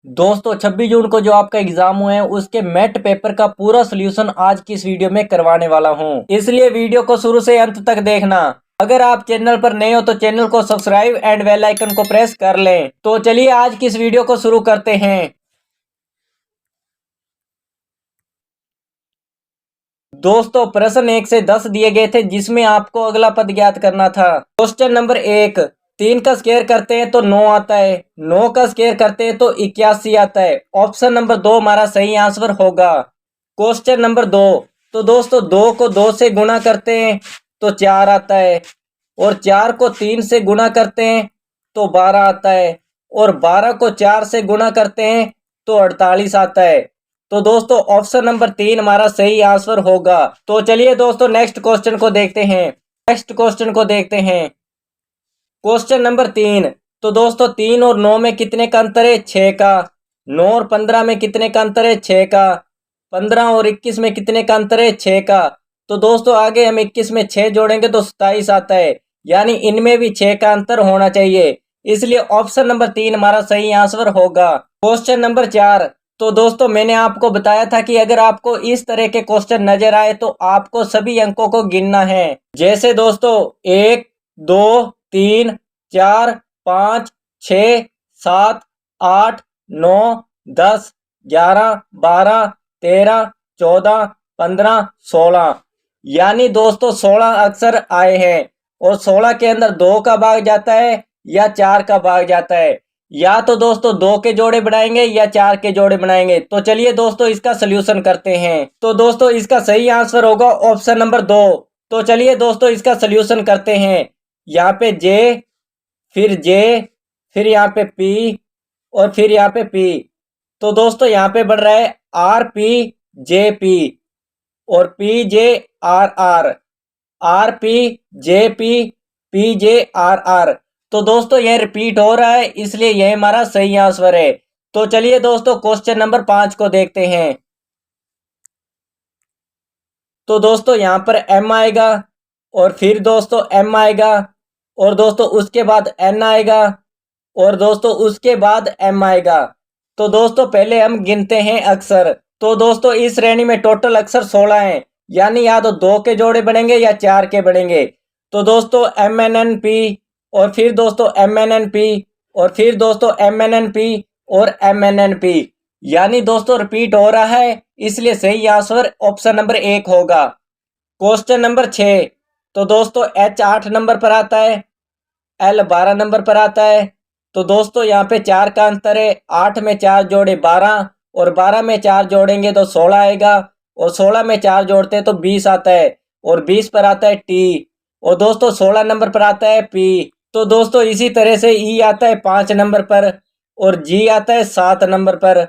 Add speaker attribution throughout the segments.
Speaker 1: दोस्तों 26 जून को जो आपका एग्जाम हुआ है उसके मैट पेपर का पूरा सोल्यूशन आज की इस वीडियो में करवाने वाला हूं, इसलिए वीडियो को शुरू से अंत तक देखना। अगर आप चैनल पर नए हो तो चैनल को सब्सक्राइब एंड बेल आइकन को प्रेस कर लें। तो चलिए आज की इस वीडियो को शुरू करते हैं। दोस्तों प्रश्न 1 से 10 दिए गए थे जिसमें आपको अगला पद ज्ञात करना था। क्वेश्चन नंबर 1, 3 का स्क्वायर करते हैं तो 9 आता है, 9 का स्क्वायर करते हैं तो 81 आता है। ऑप्शन नंबर 2 हमारा सही आंसर होगा। क्वेश्चन नंबर 2, तो दोस्तों 2 को 2 से गुणा करते हैं तो 4 आता है, और 4 को 3 से गुणा करते हैं तो 12 आता है, और 12 को 4 से गुणा करते हैं तो 48 आता है। तो दोस्तों ऑप्शन नंबर 3 हमारा सही आंसर होगा। तो चलिए दोस्तों नेक्स्ट क्वेश्चन को देखते हैं। क्वेश्चन नंबर 3, तो दोस्तों 3 और 9 में कितने का अंतर है? 6 का। 9 और 15 में कितने का अंतर है? 6 का। 15 और 21 में कितने का अंतर है? 6 का। तो दोस्तों आगे हम 21 में 6 जोड़ेंगे तो 27 आता है, यानी इनमें भी 6 का अंतर होना चाहिए, इसलिए ऑप्शन नंबर 3 हमारा सही आंसर होगा। क्वेश्चन नंबर 4, तो दोस्तों मैंने आपको बताया था कि अगर आपको इस तरह के क्वेश्चन नजर आए तो आपको सभी अंकों को गिनना है। जैसे दोस्तों 1, 2, 3, 4, 5, 6, 7, 8, 9, 10, 11, 12, 13, 14, 15, 16, यानी दोस्तों 16 अक्षर आए हैं, और 16 के अंदर 2 का भाग जाता है या 4 का भाग जाता है। या तो दोस्तों 2 के जोड़े बनाएंगे या 4 के जोड़े बनाएंगे। तो चलिए दोस्तों इसका सोल्यूशन करते हैं। तो दोस्तों इसका सही आंसर होगा ऑप्शन नंबर 2। तो चलिए दोस्तों इसका सोल्यूशन करते हैं। यहाँ पे जे, फिर यहाँ पे पी, और फिर यहाँ पे पी। तो दोस्तों यहाँ पे बढ़ रहा है RP JP और PJRR, RPJP PJRR। तो दोस्तों यह रिपीट हो रहा है, इसलिए यह हमारा सही आंसर है। तो चलिए दोस्तों क्वेश्चन नंबर 5 को देखते हैं। तो दोस्तों यहाँ पर M आएगा, और फिर दोस्तों M आएगा, और दोस्तों उसके बाद N आएगा, और दोस्तों उसके बाद M आएगा। तो दोस्तों पहले हम गिनते हैं अक्षर। तो दोस्तों इस श्रेणी में टोटल अक्षर 16 हैं, यानी या तो 2 के जोड़े बनेंगे या 4 के बनेंगे। तो दोस्तों MNNP, और फिर दोस्तों MNNP, और फिर दोस्तों MNNP और MNNP, यानी दोस्तों रिपीट हो रहा है, इसलिए सही आंसर ऑप्शन नंबर 1 होगा। क्वेश्चन नंबर 6, तो दोस्तों H 8 नंबर पर आता है, L 12 नंबर पर आता है। तो दोस्तों यहाँ पे 4 का अंतर है, 8 में 4 जोड़े 12, और 12 में 4 जोड़ेंगे तो 16 आएगा, और 16 में 4 जोड़ते हैं तो 20 आता है, और 20 पर आता है T, और दोस्तों 16 नंबर पर आता है P। तो दोस्तों इसी तरह से E आता है 5 नंबर पर, और G आता है 7 नंबर पर।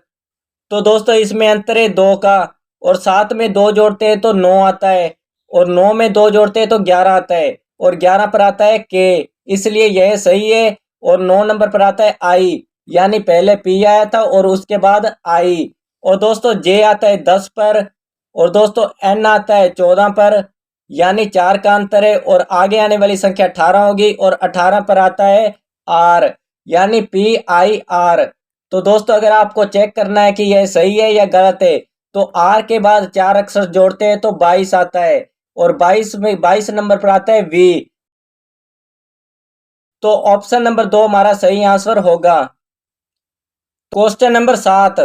Speaker 1: तो दोस्तों इसमें अंतर है 2 का, और 7 में 2 जोड़ते हैं तो 9 आता है, और 9 में 2 जोड़ते हैं तो 11 आता है, और 11 पर आता है K, इसलिए यह सही है। और 9 नंबर पर आता है I, यानी पहले P आया था और उसके बाद I। और दोस्तों J आता है 10 पर, और दोस्तों N आता है 14 पर, यानी 4 का अंतर है, और आगे आने वाली संख्या 18 होगी, और 18 पर आता है R, यानी PIR। तो दोस्तों अगर आपको चेक करना है कि यह सही है या गलत है, तो R के बाद 4 अक्षर जोड़ते हैं तो 22 आता है, और 22 में 22 नंबर पर आता है V। तो ऑप्शन नंबर 2 हमारा सही आंसर होगा। क्वेश्चन नंबर 7,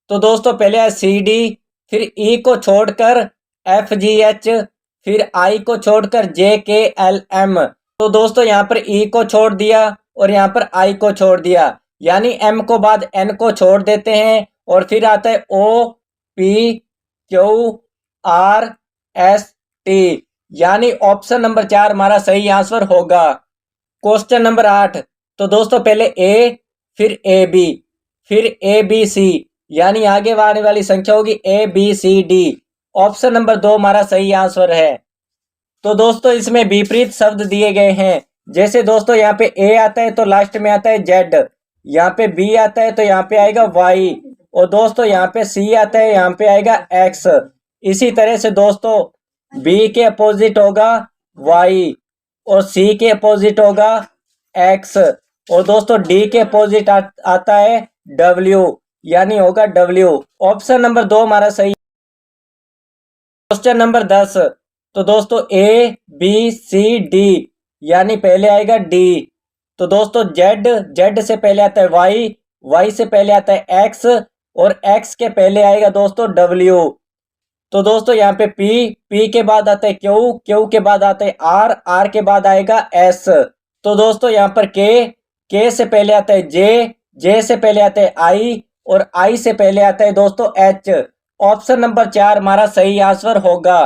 Speaker 1: तो दोस्तों पहले है CD, फिर E को छोड़कर FGH, फिर I को छोड़कर JKLM। तो दोस्तों यहाँ पर E को छोड़ दिया और यहाँ पर I को छोड़ दिया, यानी M को बाद N को छोड़ देते हैं, और फिर आता है OPQRST, यानी ऑप्शन नंबर 4 हमारा सही आंसर होगा। क्वेश्चन नंबर 8, तो दोस्तों पहले A, फिर AB, फिर ABC, यानी आगे आने वाली संख्या होगी ABCD। ऑप्शन नंबर 2 हमारा सही आंसर है। तो दोस्तों इसमें विपरीत शब्द दिए गए हैं। जैसे दोस्तों यहाँ पे A आता है तो लास्ट में आता है Z, यहाँ पे B आता है तो यहाँ पे आएगा Y, और दोस्तों यहाँ पे C आता है, यहाँ पे आएगा X। इसी तरह से दोस्तों B के अपोजिट होगा Y, और C के अपोजिट होगा X, और दोस्तों D के अपोजिट आता है W, यानी होगा W। ऑप्शन नंबर 2 हमारा सही। क्वेश्चन नंबर 10, तो दोस्तों ABCD यानी पहले आएगा D। तो दोस्तों Z से पहले आता है Y से पहले आता है X और X के पहले आएगा दोस्तों W। तो दोस्तों यहाँ पे P के बाद आता है Q के बाद आता है R के बाद आएगा S। तो दोस्तों यहाँ पर K से पहले आता है J से पहले आता है I और I से पहले आता है दोस्तों H। ऑप्शन नंबर 4 हमारा सही आंसर होगा।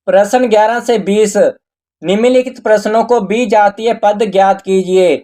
Speaker 1: प्रश्न 11 से 20, निम्नलिखित प्रश्नों को बीजजातीय पद ज्ञात कीजिए।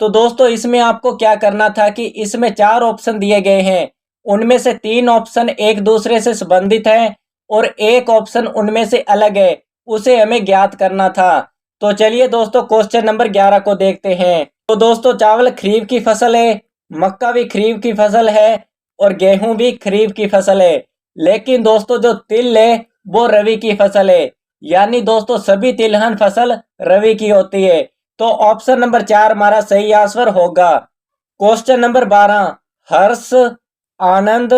Speaker 1: तो दोस्तों इसमें आपको क्या करना था कि इसमें 4 ऑप्शन दिए गए हैं, उनमें से 3 ऑप्शन एक दूसरे से संबंधित हैं और एक ऑप्शन उनमें से अलग है, उसे हमें ज्ञात करना था। तो चलिए दोस्तों क्वेश्चन नंबर 11 को देखते हैं। तो दोस्तों चावल खरीफ की फसल है, मक्का भी खरीफ की फसल है और गेहूं भी खरीफ की फसल है। लेकिन दोस्तों जो तिल है वो रवि की फसल है, यानी दोस्तों सभी तिलहन फसल रवि की होती है। तो ऑप्शन नंबर 4 हमारा सही आंसर होगा। क्वेश्चन नंबर 12, हर्ष, आनंद,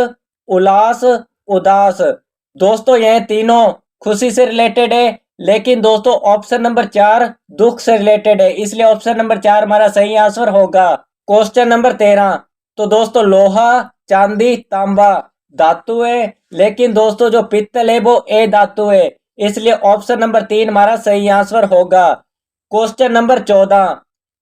Speaker 1: उल्लास, उदास। दोस्तों यह तीनों खुशी से रिलेटेड है, लेकिन दोस्तों ऑप्शन नंबर 4 दुख से रिलेटेड है, इसलिए ऑप्शन नंबर 4 हमारा सही आंसर होगा। क्वेश्चन नंबर 13, तो दोस्तों लोहा, चांदी, तांबा धातु है, लेकिन दोस्तों जो पित्तल है वो ए धातु है, इसलिए ऑप्शन नंबर 3 हमारा सही आंसर होगा। क्वेश्चन नंबर 14,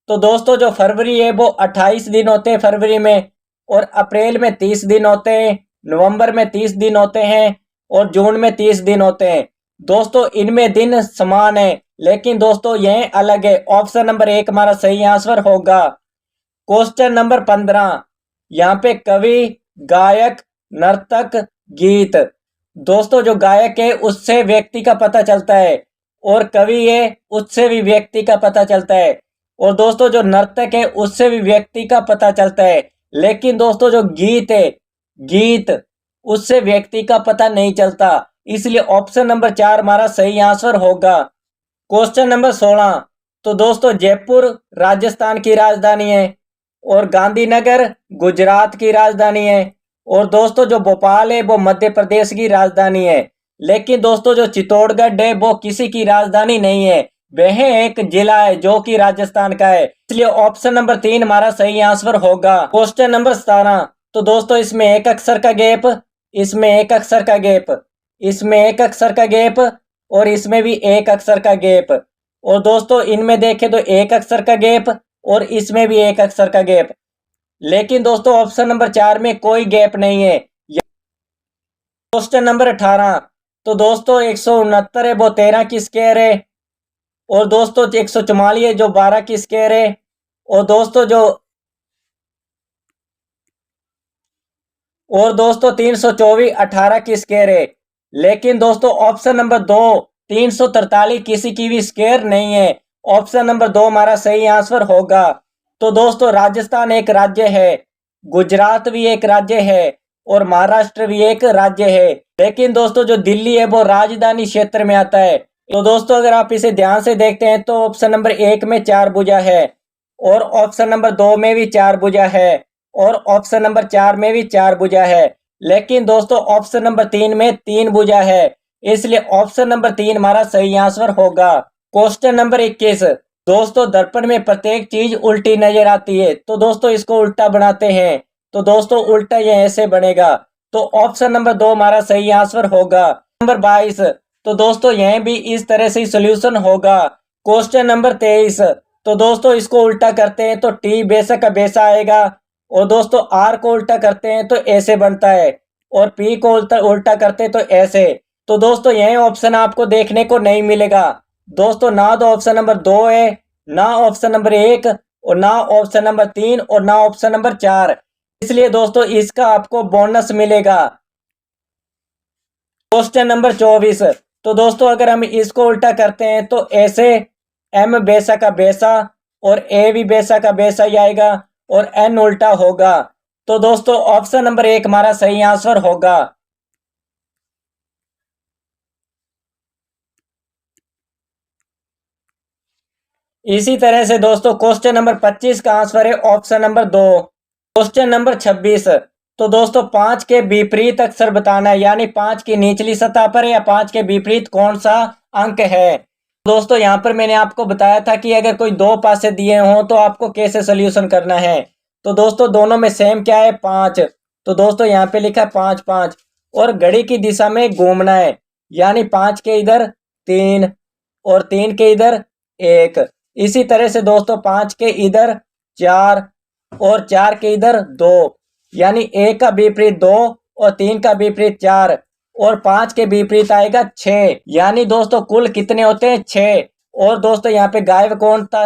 Speaker 1: तो दोस्तों जो फरवरी है वो 28 दिन होते हैं फरवरी में, और अप्रैल में 30 दिन होते हैं, नवंबर में 30 दिन होते हैं और जून में 30 दिन होते हैं। दोस्तों इनमें दिन समान है, लेकिन दोस्तों यह अलग है, ऑप्शन नंबर 1 हमारा सही आंसर होगा। क्वेश्चन नंबर 15, यहाँ पे कवि, गायक, नर्तक, गीत। दोस्तों जो गायक है उससे व्यक्ति का पता चलता है और कवि है उससे भी व्यक्ति का पता चलता है, और दोस्तों जो नर्तक है उससे भी व्यक्ति का पता चलता है। लेकिन दोस्तों जो गीत है, गीत उससे व्यक्ति का पता नहीं चलता, इसलिए ऑप्शन नंबर 4 हमारा सही आंसर होगा। क्वेश्चन नंबर 16, तो दोस्तों जयपुर राजस्थान की राजधानी है और गांधीनगर गुजरात की राजधानी है, और दोस्तों जो भोपाल है वो मध्य प्रदेश की राजधानी है। लेकिन दोस्तों जो चित्तौड़गढ़ है वो किसी की राजधानी नहीं है, वह एक जिला है जो कि राजस्थान का है, इसलिए ऑप्शन नंबर 3 हमारा सही आंसर होगा। क्वेश्चन नंबर 17, तो दोस्तों इसमें एक अक्षर का गैप, इसमें एक अक्षर का गैप, इसमें एक अक्षर का गैप और इसमें भी एक अक्षर का गैप, और दोस्तों इनमें देखें तो एक अक्षर का गैप और इसमें भी एक अक्षर का गैप, लेकिन दोस्तों ऑप्शन नंबर 4 में कोई गैप नहीं है। क्वेश्चन नंबर 18, तो दोस्तों 169 है वो 13 की स्क्वायर है, और दोस्तों 144 है जो 12 की स्क्वायर है, और दोस्तों 324 18 की स्क्वायर है। लेकिन दोस्तों ऑप्शन नंबर 2 343 किसी की भी स्क्वायर नहीं है, ऑप्शन नंबर 2 हमारा सही आंसर होगा। तो दोस्तों राजस्थान एक राज्य है, गुजरात भी एक राज्य है और महाराष्ट्र भी एक राज्य है, लेकिन दोस्तों जो दिल्ली है वो राजधानी क्षेत्र में आता है। तो दोस्तों अगर आप इसे ध्यान से देखते हैं तो ऑप्शन नंबर 1 में 4 भुजा है और ऑप्शन नंबर 2 में भी 4 भुजा है और ऑप्शन नंबर 4 में भी 4 भुजा है, लेकिन दोस्तों ऑप्शन नंबर 3 में 3 भुजा है, इसलिए ऑप्शन नंबर 3 हमारा सही आंसर होगा। क्वेश्चन नंबर 21, दोस्तों दर्पण में प्रत्येक चीज उल्टी नजर आती है, तो दोस्तों इसको उल्टा बनाते हैं। तो दोस्तों उल्टा ये ऐसे बनेगा, तो ऑप्शन नंबर 2 हमारा सही आंसर होगा। नंबर 22, तो दोस्तों यह भी इस तरह से सोल्यूशन होगा। क्वेश्चन नंबर 23, तो दोस्तों इसको उल्टा करते हैं तो टी बेशक का बेसा आएगा, और दोस्तों आर को उल्टा करते हैं तो ऐसे बनता है, और पी को उल्टा करते हैं तो ऐसे। तो दोस्तों यह ऑप्शन आपको देखने को नहीं मिलेगा दोस्तों, ना तो ऑप्शन नंबर 2 है, ना ऑप्शन नंबर 1 और ना ऑप्शन नंबर 3 और ना ऑप्शन नंबर 4, इसलिए दोस्तों इसका आपको बोनस मिलेगा। क्वेश्चन नंबर 24, तो दोस्तों अगर हम इसको उल्टा करते हैं तो ऐसे एम बेसा का बेसा और ए भी बेसा का बेसा ही आएगा और एन उल्टा होगा, तो दोस्तों ऑप्शन नंबर 1 हमारा सही आंसर होगा। इसी तरह से दोस्तों क्वेश्चन नंबर 25 का आंसर है ऑप्शन नंबर 2। क्वेश्चन नंबर 26, तो दोस्तों 5 के विपरीत अक्षर बताना है, यानी 5 की निचली सतह पर या 5 के विपरीत कौन सा अंक है। दोस्तों यहाँ पर मैंने आपको बताया था कि अगर कोई दो पासे दिए हों तो आपको कैसे सोल्यूशन करना है। तो दोस्तों दोनों में सेम क्या है, 5। तो दोस्तों यहाँ पे लिखा है 5 5 और घड़ी की दिशा में घूमना है, यानी 5 के इधर 3 और 3 के इधर 1। इसी तरह से दोस्तों 5 के इधर 4 और 4 के इधर 2, यानी 1 का विपरीत 2 और 3 का विपरीत 4 और 5 के विपरीत आएगा 6, यानी दोस्तों कुल कितने होते हैं, 6। और दोस्तों यहाँ पे गायब कौन था,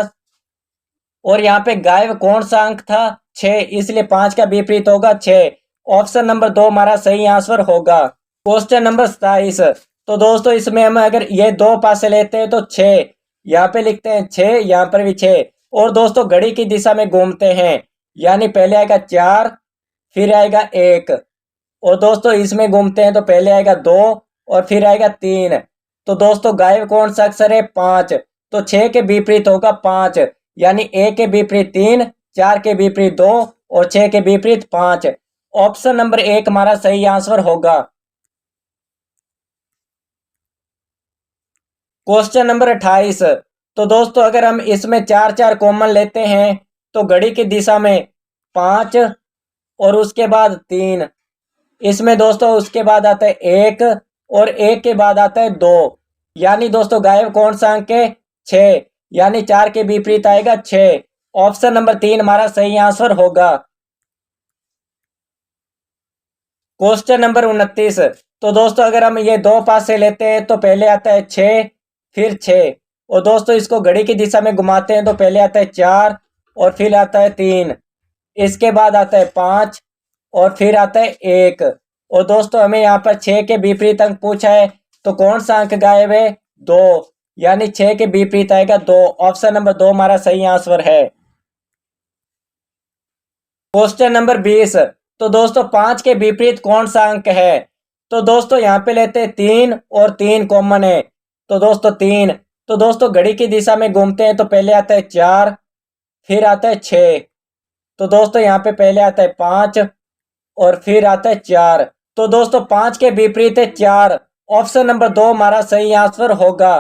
Speaker 1: और यहाँ पे गायब कौन सा अंक था, 6, इसलिए 5 का विपरीत होगा 6। ऑप्शन नंबर 2 हमारा सही आंसर होगा। Question number 27। तो दोस्तों इसमें हम अगर ये दो पासे लेते हैं तो 6, यहाँ पे लिखते हैं 6, यहाँ पर भी 6। और दोस्तों घड़ी की दिशा में घूमते हैं, यानी पहले आएगा 4 फिर आएगा 1, और दोस्तों इसमें घूमते हैं तो पहले आएगा 2 और फिर आएगा 3। तो दोस्तों गायब कौन सा अक्षर है, 5। तो 6 के विपरीत होगा 5, यानी 1 के विपरीत 3, 4 के विपरीत 2 और 6 के विपरीत 5। ऑप्शन नंबर 1 हमारा सही आंसर होगा। Question number 28। तो दोस्तों अगर हम इसमें 4 4 कॉमन लेते हैं तो घड़ी की दिशा में 5 और उसके बाद 3, इसमें दोस्तों उसके बाद आता है 1 और 1 के बाद आता है 2, यानी दोस्तों गायब कौन सा अंक है, 6, यानी 4 के विपरीत आएगा 6। ऑप्शन नंबर 3 हमारा सही आंसर होगा। Question number 29। तो दोस्तों अगर हम ये दो पासे लेते हैं तो पहले आता है 6 फिर 6, और दोस्तों इसको घड़ी की दिशा में घुमाते हैं तो पहले आता है 4 और फिर आता है 3, इसके बाद आता है 5 और फिर आता है 1। और दोस्तों हमें यहाँ पर 6 के विपरीत अंक पूछा है, तो कौन सा अंक गायब है, 2, यानी 6 के विपरीत आएगा 2। ऑप्शन नंबर 2 हमारा सही आंसर है। Question number 20। तो दोस्तों 5 के विपरीत कौन सा अंक है। तो दोस्तों यहाँ पे लेते हैं 3 और 3 कॉमन है, तो दोस्तों 3। तो दोस्तों घड़ी की दिशा में घूमते हैं तो पहले आता है 4 फिर आता है 6, तो दोस्तों यहाँ पे पहले आता है 5 और फिर आता है 4। तो दोस्तों 5 के विपरीत है 4। ऑप्शन नंबर 2 हमारा सही आंसर होगा।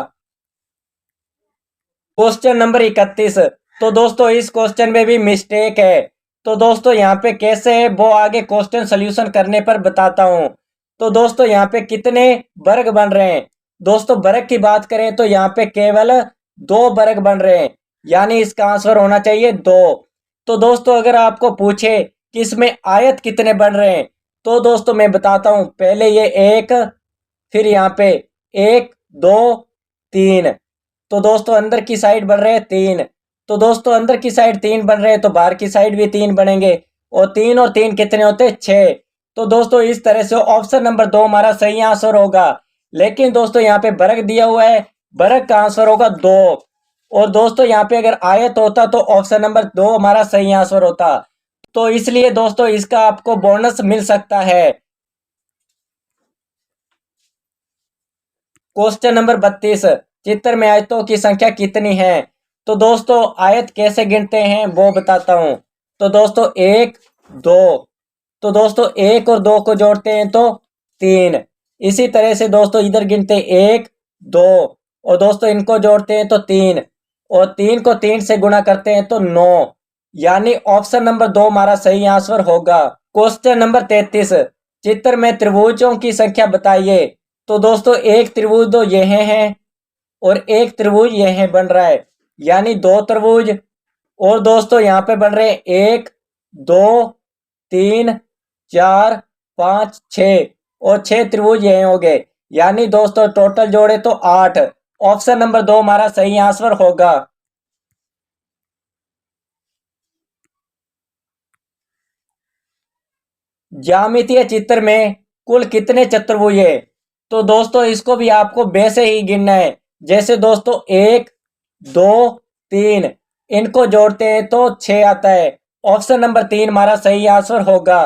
Speaker 1: Question number 31। तो दोस्तों इस क्वेश्चन में भी मिस्टेक है, तो दोस्तों यहाँ पे कैसे है वो आगे क्वेश्चन सोल्यूशन करने पर बताता हूँ। तो दोस्तों यहाँ पे कितने वर्ग बन रहे हैं। दोस्तों वर्ग की बात करें तो यहाँ पे केवल 2 वर्ग बन रहे हैं, यानी इसका आंसर होना चाहिए 2। तो दोस्तों अगर आपको पूछे कि इसमें आयत कितने बन रहे हैं, तो दोस्तों मैं बताता हूँ। पहले ये 1 फिर यहाँ पे 1 2 3, तो दोस्तों अंदर की साइड बन रहे हैं 3। तो दोस्तों अंदर की साइड 3 बन रहे हैं तो बाहर की साइड भी 3 बनेंगे, और 3 कितने होते हैं, 6। तो दोस्तों इस तरह से ऑप्शन नंबर 2 हमारा सही आंसर होगा। लेकिन दोस्तों यहाँ पे वर्ग दिया हुआ है, वर्ग का आंसर होगा 2। और दोस्तों यहाँ पे अगर आयत होता तो ऑप्शन नंबर 2 हमारा सही आंसर होता। तो इसलिए दोस्तों इसका आपको बोनस मिल सकता है। Question number 32। चित्र में आयतों की संख्या कितनी है। तो दोस्तों आयत कैसे गिनते हैं वो बताता हूं। तो दोस्तों 1 2, तो दोस्तों 1 और 2 को जोड़ते हैं तो 3। इसी तरह से दोस्तों इधर गिनते 1 2, और दोस्तों इनको जोड़ते हैं तो 3, और 3 को 3 से गुणा करते हैं तो 9, यानी ऑप्शन नंबर 2 हमारा सही आंसर होगा। Question number 33। चित्र में त्रिभुजों की संख्या बताइए। तो दोस्तों एक त्रिभुज दो यह है और एक त्रिभुज यह बन रहा है, यानी 2 त्रिभुज। और दोस्तों यहाँ पे बन रहे हैं 1 2 3 4 5 6, और 6 त्रिभुज यह हो गए, यानी दोस्तों टोटल जोड़े तो 8। ऑप्शन नंबर 2 हमारा सही आंसर होगा। ज्यामितीय चित्र में कुल कितने चतुर्भुज है। तो दोस्तों इसको भी आपको वैसे ही गिनना है, जैसे दोस्तों 1 2 3, इनको जोड़ते हैं तो 6 आता है। ऑप्शन नंबर 3 हमारा सही आंसर होगा।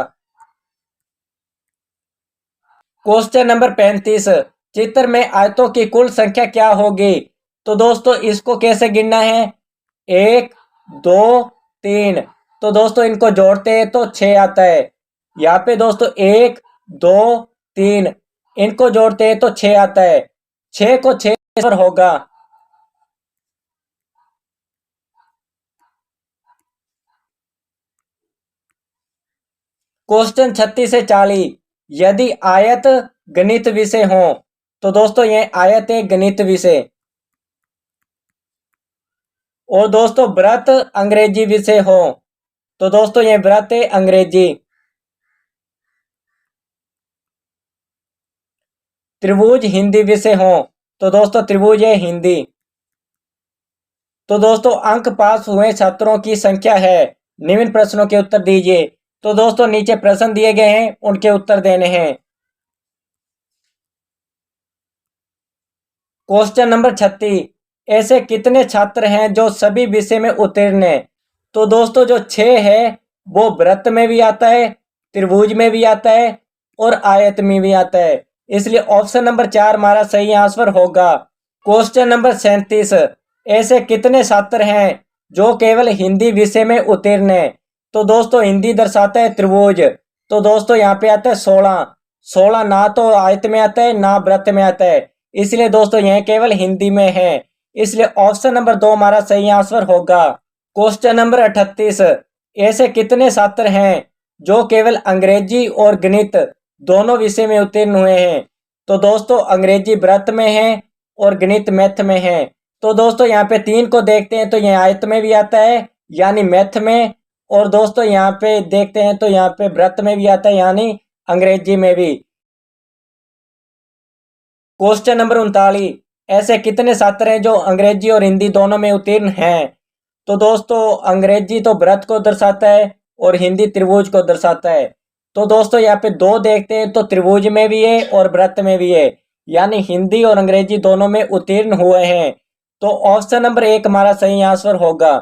Speaker 1: Question number 35। चित्र में आयतों की कुल संख्या क्या होगी। तो दोस्तों इसको कैसे गिनना है, 1 2 3, तो दोस्तों इनको जोड़ते हैं तो 6 आता है। यहाँ पे दोस्तों 1 2 3 इनको जोड़ते हैं तो 6 आता है। 6 को 6 पर होगा। क्वेश्चन 36 से 40, यदि आयत गणित विषय हो, तो दोस्तों ये आयत है गणित विषय। और दोस्तों व्रत अंग्रेजी विषय हो, तो दोस्तों ये व्रत है अंग्रेजी। त्रिभुज हिंदी विषय हो, तो दोस्तों त्रिभुज है हिंदी। तो दोस्तों अंक पास हुए छात्रों की संख्या है, निम्न प्रश्नों के उत्तर दीजिए। तो दोस्तों नीचे प्रश्न दिए गए हैं, उनके उत्तर देने हैं। क्वेश्चन नंबर 36, ऐसे कितने छात्र हैं जो सभी विषय में उत्तीर्ण हैं? तो दोस्तों जो 6 है वो व्रत में भी आता है, त्रिभुज में भी आता है और आयत में भी आता है, इसलिए ऑप्शन नंबर 4 हमारा सही आंसर होगा। क्वेश्चन नंबर 37, ऐसे कितने छात्र हैं जो केवल हिंदी विषय में उत्तीर्ण हैं? तो दोस्तों हिंदी दर्शाता है त्रिभुज, तो दोस्तों यहाँ पे आता है 16। 16 ना तो आयत में आता है ना व्रत में आता है, इसलिए दोस्तों यह केवल हिंदी में है, इसलिए ऑप्शन नंबर 2 हमारा सही आंसर होगा। क्वेश्चन नंबर 38, ऐसे कितने छात्र हैं जो केवल अंग्रेजी और गणित दोनों विषय में उत्तीर्ण हुए हैं? तो दोस्तों अंग्रेजी व्रत में है और गणित मैथ में है। तो दोस्तों यहाँ पे 3 को देखते हैं तो यह आयत में भी आता है यानी मैथ में, और दोस्तों यहाँ पे देखते हैं तो यहाँ पे व्रत में भी आता है यानी अंग्रेजी में भी। क्वेश्चन नंबर 39, ऐसे कितने छात्र हैं जो अंग्रेजी और हिंदी दोनों में उत्तीर्ण हैं? तो दोस्तों अंग्रेजी तो व्रत को दर्शाता है और हिंदी त्रिभुज को दर्शाता है। तो दोस्तों यहाँ पे 2 देखते हैं तो त्रिभुज में भी है और व्रत में भी है, यानी हिंदी और अंग्रेजी दोनों में उत्तीर्ण हुए हैं, तो ऑप्शन नंबर 1 हमारा सही आंसर होगा।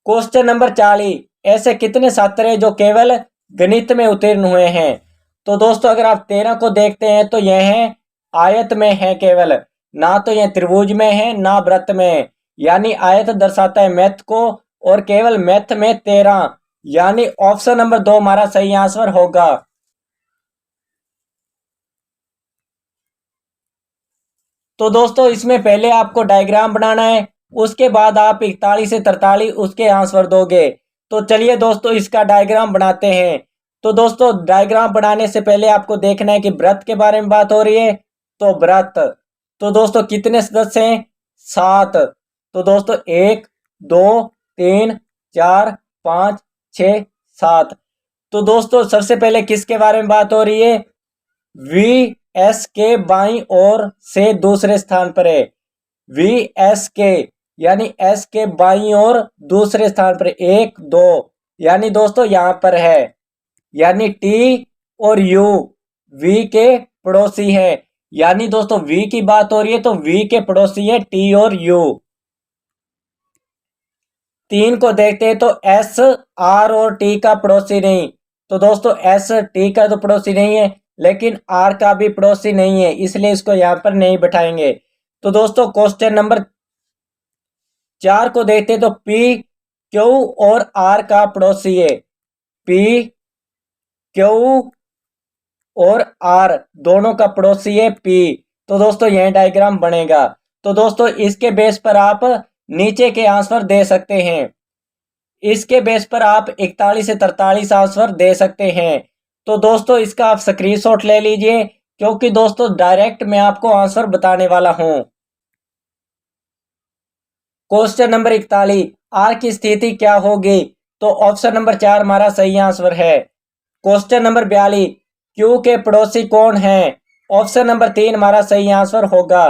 Speaker 1: क्वेश्चन नंबर 40, ऐसे कितने छात्र हैं जो केवल गणित में उत्तीर्ण हुए हैं? तो दोस्तों अगर आप 13 को देखते हैं तो यह है आयत में है केवल, ना तो यह त्रिभुज में है ना व्रत में है, यानी आयत दर्शाता है मैथ को और केवल मैथ में 13, यानी ऑप्शन नंबर 2 हमारा सही आंसर होगा। तो दोस्तों इसमें पहले आपको डायग्राम बनाना है, उसके बाद आप 41 से 43 उसके आंसर दोगे। तो चलिए दोस्तों इसका डायग्राम बनाते हैं। तो दोस्तों डायग्राम बनाने से पहले आपको देखना है कि व्रत के बारे में बात हो रही है, तो व्रत, तो दोस्तों कितने सदस्य हैं? 7। तो दोस्तों 1 2 3 4 5 6 7। तो दोस्तों सबसे पहले किसके बारे में बात हो रही है? वी एस के बाईं ओर से दूसरे स्थान पर है। वी एस के यानी एस के बाईं ओर दूसरे स्थान पर 1 2, यानी दोस्तों यहां पर है, यानी टी और यू वी के पड़ोसी है, यानी दोस्तों वी की बात हो रही है तो वी के पड़ोसी है टी और यू। 3 को देखते हैं तो एस आर और टी का पड़ोसी नहीं, तो दोस्तों एस टी का तो पड़ोसी नहीं है लेकिन आर का भी पड़ोसी नहीं है, इसलिए इसको यहां पर नहीं बैठाएंगे। तो दोस्तों क्वेश्चन नंबर 4 को देखते हैं तो पी क्यू और आर का पड़ोसी है। पी क्यू और आर दोनों का पड़ोसी है पी, तो दोस्तों यह डायग्राम बनेगा। तो दोस्तों इसके बेस पर आप नीचे के आंसर दे सकते हैं, इसके बेस पर आप 41 से 43 आंसर दे सकते हैं। तो दोस्तों इसका आप स्क्रीनशॉट ले लीजिए, क्योंकि दोस्तों डायरेक्ट मैं आपको आंसर बताने वाला हूं। क्वेश्चन नंबर 41, आर की स्थिति क्या होगी? तो ऑप्शन नंबर 4 हमारा सही आंसर है। क्वेश्चन नंबर 42, क्यू के पड़ोसी कौन हैं? ऑप्शन नंबर 3 हमारा सही आंसर होगा।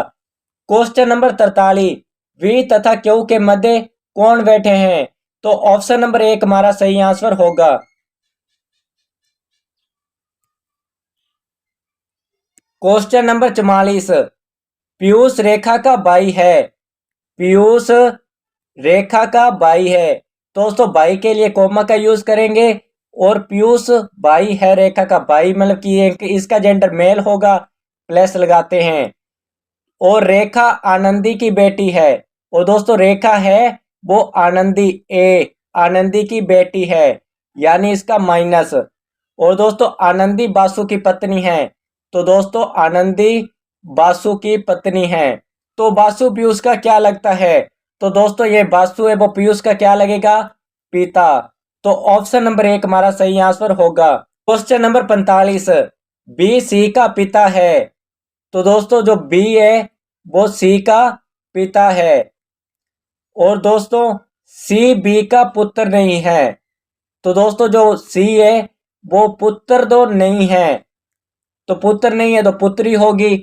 Speaker 1: क्वेश्चन नंबर 43, वी तथा क्यू के मध्य कौन बैठे हैं? तो ऑप्शन नंबर 1 हमारा सही आंसर होगा। क्वेश्चन नंबर 44, पीयूष रेखा का भाई है। पीयूष रेखा का भाई है, दोस्तों भाई के लिए कोमा का यूज करेंगे, और पीयूष भाई है रेखा का भाई, मतलब कि इसका जेंडर मेल होगा, प्लस लगाते हैं। और रेखा आनंदी की बेटी है, और दोस्तों रेखा है वो आनंदी ए आनंदी की बेटी है, यानी इसका माइनस। और दोस्तों आनंदी बासु की पत्नी है। तो दोस्तों आनंदी बासु की पत्नी है। तो बासु पीयूष का क्या लगता है? तो दोस्तों ये बासु है वो पीयूष का क्या लगेगा? पिता। तो ऑप्शन नंबर 1 हमारा सही आंसर होगा। क्वेश्चन नंबर 45, बी सी का पिता है। तो दोस्तों जो बी है वो सी का पिता है और दोस्तों सी बी का पुत्र नहीं है। तो दोस्तों जो सी है वो पुत्र तो नहीं है, तो पुत्र नहीं है तो पुत्री होगी।